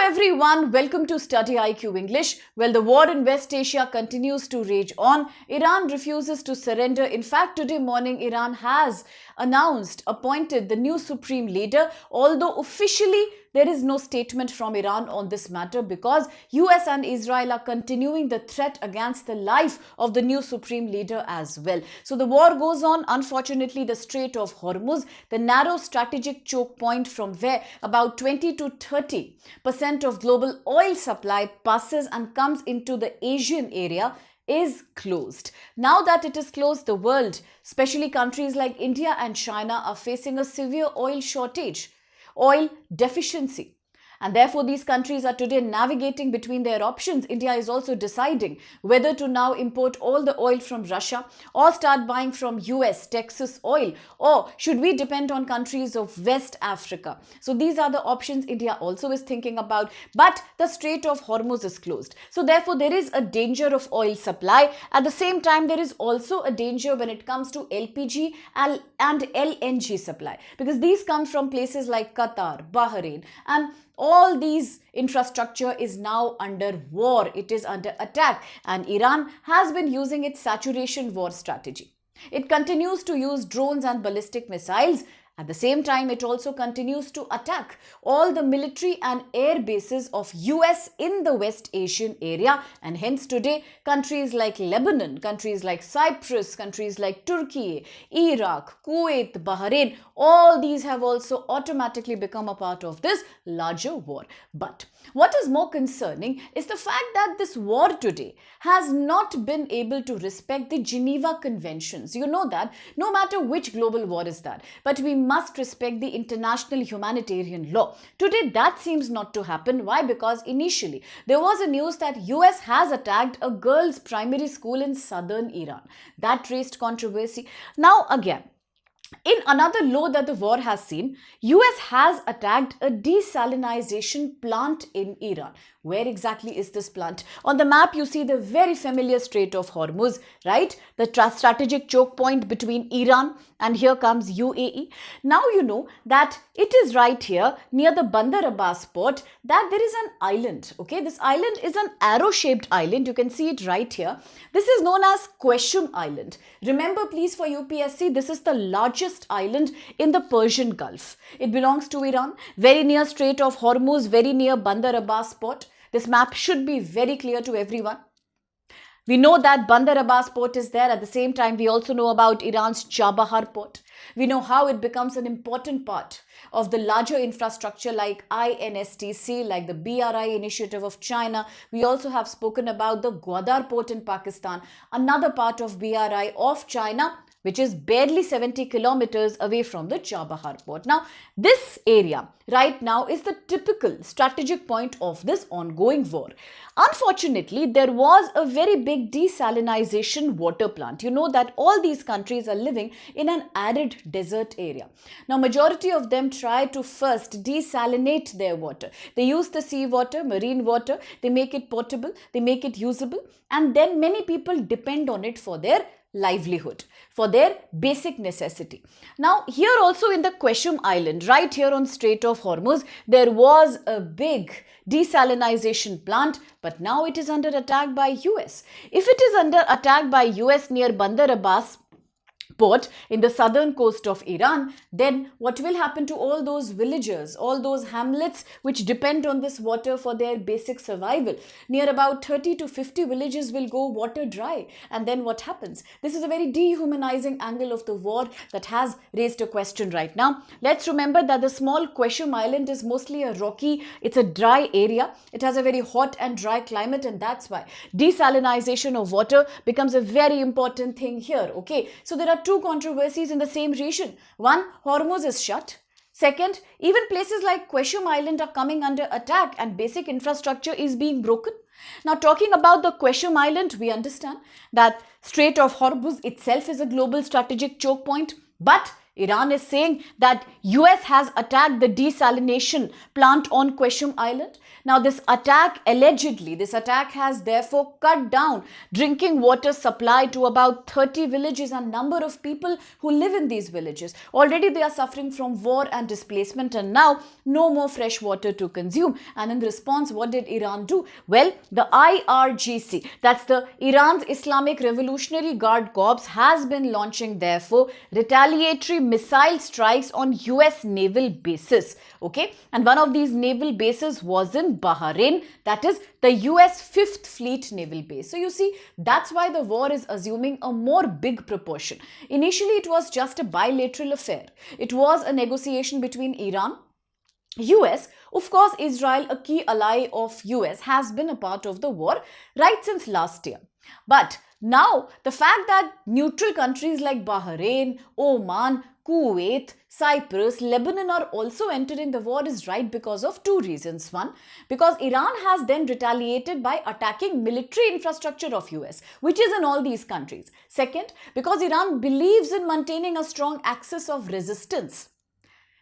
everyone, welcome to StudyIQ English. Well, the war in West Asia continues to rage on. Iran refuses to surrender. In fact, today morning, Iran has appointed the new supreme leader, although officially there is no statement from Iran on this matter because US and Israel are continuing the threat against the life of the new supreme leader as well. So the war goes on. Unfortunately, the Strait of Hormuz, the narrow strategic choke point from where about 20 to 30% of global oil supply passes and comes into the Asian area, is closed. Now that it is closed, the world, especially countries like India and China, are facing a severe oil shortage, oil deficiency. And therefore, these countries are today navigating between their options. India is also deciding whether to now import all the oil from Russia or start buying from US, Texas oil, or should we depend on countries of West Africa? So these are the options India also is thinking about. But the Strait of Hormuz is closed. So therefore, there is a danger of oil supply. At the same time, there is also a danger when it comes to LPG and LNG supply, because these come from places like Qatar, Bahrain, and all these infrastructure is now under war. It is under attack, and Iran has been using its saturation war strategy. It continues to use drones and ballistic missiles. At the same time, it also continues to attack all the military and air bases of US in the West Asian area, and hence today countries like Lebanon, countries like Cyprus, countries like Turkey, Iraq, Kuwait, Bahrain, all these have also automatically become a part of this larger war. But what is more concerning is the fact that this war today has not been able to respect the Geneva Conventions. You know that no matter which global war is that, but we must respect the international humanitarian law. Today that seems not to happen. Why? Because initially there was a news that US has attacked a girls' primary school in southern Iran. That raised controversy. Now again, in another law that the war has seen, US has attacked a desalination plant in Iran. Where exactly is this plant? On the map, you see the very familiar Strait of Hormuz, right? The strategic choke point between Iran and here comes UAE. Now you know that it is right here near the Bandar Abbas port that there is an island. Okay, this island is an arrow-shaped island. You can see it right here. This is known as Qeshm Island. Remember, please, for UPSC, this is the largest island in the Persian Gulf. It belongs to Iran, very near Strait of Hormuz, very near Bandar Abbas port. This map should be very clear to everyone. We know that Bandar Abbas port is there. At the same time, we also know about Iran's Chabahar port. We know how it becomes an important part of the larger infrastructure like INSTC, like the BRI initiative of China. We also have spoken about the Gwadar port in Pakistan, another part of BRI of China, which is barely 70 kilometers away from the Chabahar port. Now, this area right now is the typical strategic point of this ongoing war. Unfortunately, there was a very big desalination water plant. You know that all these countries are living in an arid desert area. Now, majority of them try to first desalinate their water. They use the seawater, marine water, they make it potable, they make it usable, and then many people depend on it for their livelihood, for their basic necessity. Now, here also in the Qeshm Island, right here on Strait of Hormuz, there was a big desalination plant, but now it is under attack by US. If it is under attack by US near Bandar Abbas port in the southern coast of Iran, then what will happen to all those villagers, all those hamlets which depend on this water for their basic survival? Near about 30 to 50 villages will go water dry. And then what happens? This is a very dehumanizing angle of the war that has raised a question right now. Let's remember that the small Qeshm Island is mostly a rocky, it's a dry area. It has a very hot and dry climate, and that's why desalination of water becomes a very important thing here. Okay, so there are two controversies in the same region. One, Hormuz is shut. Second, even places like Qeshm Island are coming under attack and basic infrastructure is being broken. Now, talking about the Qeshm Island, we understand that Strait of Hormuz itself is a global strategic choke point, but Iran is saying that US has attacked the desalination plant on Qeshm Island. Now this attack has therefore cut down drinking water supply to about 30 villages and number of people who live in these villages. Already they are suffering from war and displacement, and now no more fresh water to consume. And in response, what did Iran do? Well, the IRGC, that's the Iran's Islamic Revolutionary Guard Corps, has been launching therefore retaliatory missile strikes on US naval bases. Okay, and one of these naval bases was in Bahrain, that is the US 5th Fleet Naval Base. So you see, that's why the war is assuming a more big proportion. Initially, it was just a bilateral affair. It was a negotiation between Iran, US, of course, Israel, a key ally of US, has been a part of the war right since last year. But now, the fact that neutral countries like Bahrain, Oman, Kuwait, Cyprus, Lebanon are also entering the war is right because of two reasons. One, because Iran has then retaliated by attacking military infrastructure of US, which is in all these countries. Second, because Iran believes in maintaining a strong axis of resistance.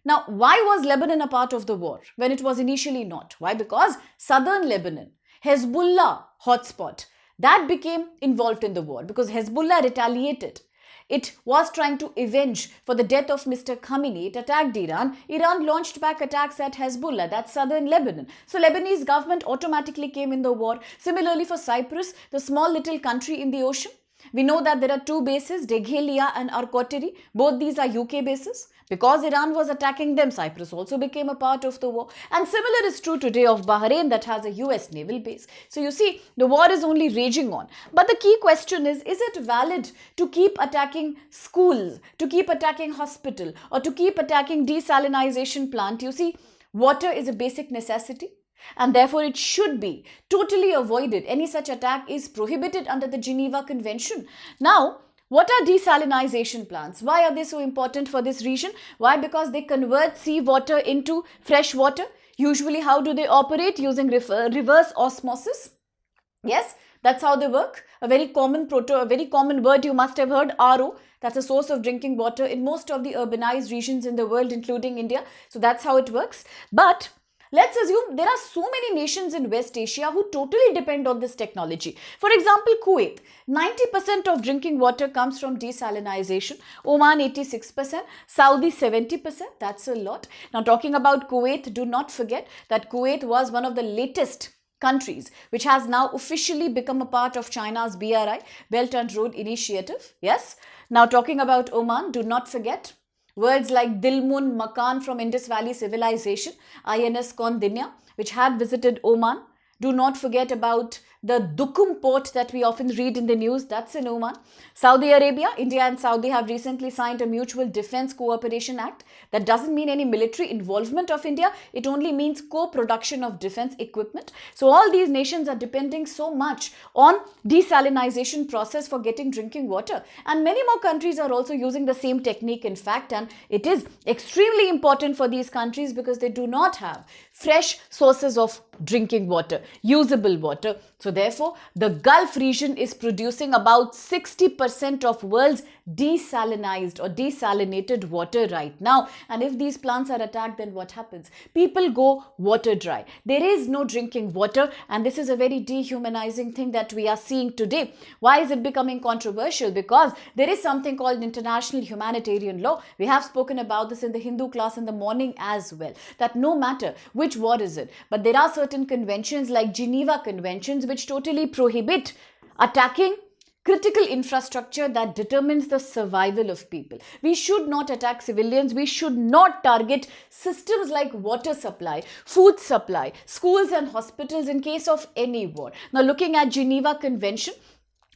Now, why was Lebanon a part of the war when it was initially not? Why? Because southern Lebanon, Hezbollah hotspot, that became involved in the war because Hezbollah retaliated. It was trying to avenge for the death of Mr. Khamenei. It attacked Iran. Iran launched back attacks at Hezbollah, that's southern Lebanon. So Lebanese government automatically came in the war. Similarly for Cyprus, the small little country in the ocean, we know that there are two bases, Deghelia and Arcoteri. Both these are UK bases. Because Iran was attacking them, Cyprus also became a part of the war. And similar is true today of Bahrain that has a US naval base. So you see, the war is only raging on. But the key question is it valid to keep attacking schools, to keep attacking hospital, or to keep attacking desalination plant? You see, water is a basic necessity. And therefore, it should be totally avoided. Any such attack is prohibited under the Geneva Convention. Now, what are desalination plants? Why are they so important for this region? Why? Because they convert seawater into fresh water. Usually, how do they operate? Using reverse osmosis. Yes, that's how they work. A very common word you must have heard, RO. That's a source of drinking water in most of the urbanized regions in the world, including India. So that's how it works. But let's assume there are so many nations in West Asia who totally depend on this technology. For example, Kuwait, 90% of drinking water comes from desalination. Oman, 86%. Saudi, 70%. That's a lot. Now, talking about Kuwait, do not forget that Kuwait was one of the latest countries which has now officially become a part of China's BRI, Belt and Road Initiative. Yes. Now, talking about Oman, do not forget words like Dilmun Makan from Indus Valley Civilization, INS Kondinya, which had visited Oman. Do not forget about the Dukum port that we often read in the news, that's in Oman. Saudi Arabia, India and Saudi have recently signed a Mutual Defense Cooperation Act. That doesn't mean any military involvement of India. It only means co-production of defense equipment. So all these nations are depending so much on desalination process for getting drinking water. And many more countries are also using the same technique, in fact. And it is extremely important for these countries because they do not have fresh sources of drinking water, usable water. So therefore, the Gulf region is producing about 60% of world's desalinized or desalinated water right now. And if these plants are attacked, then what happens? People go water dry. There is no drinking water, and this is a very dehumanizing thing that we are seeing today. Why is it becoming controversial? Because there is something called international humanitarian law. We have spoken about this in the Hindu class in the morning as well, that no matter which war is it, but there are certain conventions like Geneva Conventions which totally prohibit attacking critical infrastructure that determines the survival of people. We should not attack civilians. We should not target systems like water supply, food supply, schools and hospitals in case of any war. Now, looking at Geneva Convention,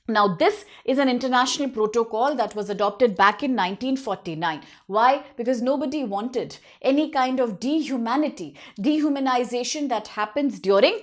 now, this is an international protocol that was adopted back in 1949. Why? Because nobody wanted any kind of dehumanization that happens during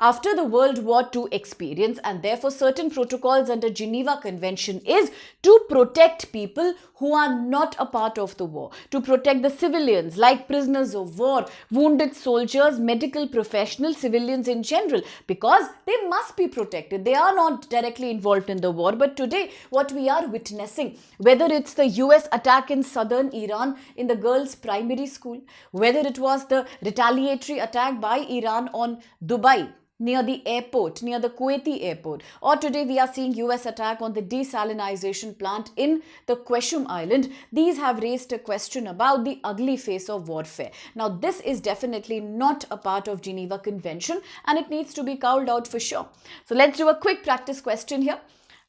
after the World War II experience, and therefore certain protocols under Geneva Convention is to protect people who are not a part of the war, to protect the civilians like prisoners of war, wounded soldiers, medical professionals, civilians in general, because they must be protected. They are not directly involved in the war. But today what we are witnessing, whether it's the US attack in southern Iran in the girls' primary school, whether it was the retaliatory attack by Iran on Dubai, near the airport, near the Kuwaiti airport, or today we are seeing US attack on the desalination plant in the Qeshm island, these have raised a question about the ugly face of warfare. Now this is definitely not a part of Geneva Convention and it needs to be called out for sure. So let's do a quick practice question here.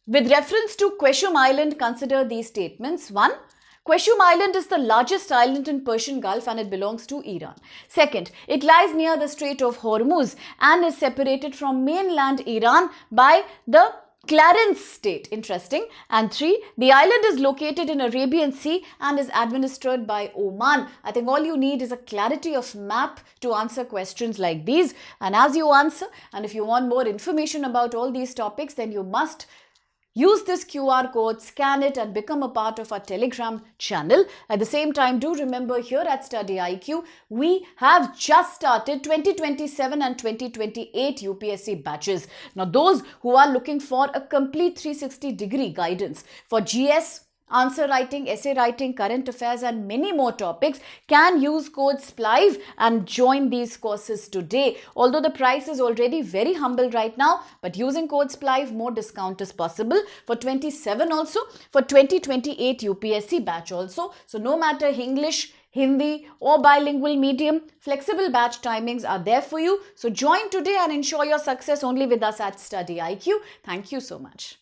With reference to Qeshm island, consider these statements. 1. Qeshm Island is the largest island in Persian Gulf and it belongs to Iran. Second, it lies near the Strait of Hormuz and is separated from mainland Iran by the Clarence Strait. Interesting. And 3, the island is located in Arabian Sea and is administered by Oman. I think all you need is a clarity of map to answer questions like these. And as you answer, and if you want more information about all these topics, then you must use this QR code, scan it and become a part of our Telegram channel. At the same time, do remember here at StudyIQ, we have just started 2027 and 2028 UPSC batches. Now, those who are looking for a complete 360-degree guidance for GS, answer writing, essay writing, current affairs and many more topics can use code SPLIVE and join these courses today. Although the price is already very humble right now, but using code SPLIVE, more discount is possible for 27 also, for 2028 UPSC batch also. So no matter English, Hindi or bilingual medium, flexible batch timings are there for you. So join today and ensure your success only with us at StudyIQ. Thank you so much.